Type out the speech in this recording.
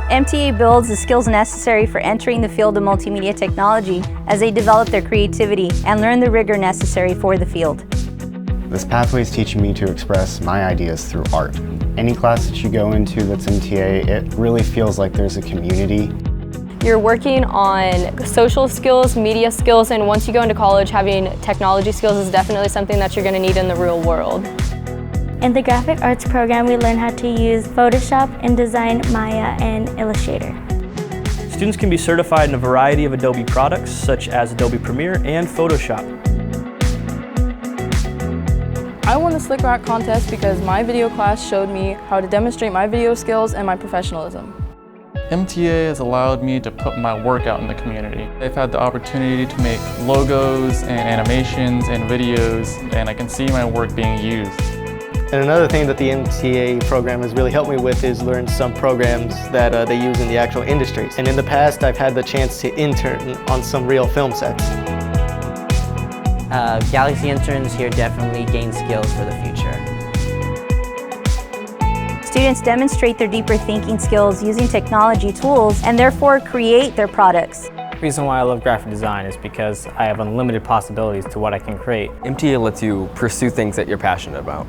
MTA builds the skills necessary for entering the field of multimedia technology as they develop their creativity and learn the rigor necessary for the field. This pathway is teaching me to express my ideas through art. Any class that you go into that's MTA, it really feels like there's a community. You're working on social skills, media skills, and once you go into college, having technology skills is definitely something that you're going to need in the real world. In the graphic arts program, we learn how to use Photoshop, InDesign, Maya, and Illustrator. Students can be certified in a variety of Adobe products, such as Adobe Premiere and Photoshop. I won the Slick Rock contest because my video class showed me how to demonstrate my video skills and my professionalism. MTA has allowed me to put my work out in the community. I've had the opportunity to make logos and animations and videos, and I can see my work being used. And another thing that the MTA program has really helped me with is learn some programs that they use in the actual industry. And in the past, I've had the chance to intern on some real film sets. Galaxy interns here definitely gain skills for the future. Students demonstrate their deeper thinking skills using technology tools and therefore create their products. The reason why I love graphic design is because I have unlimited possibilities to what I can create. MTA lets you pursue things that you're passionate about.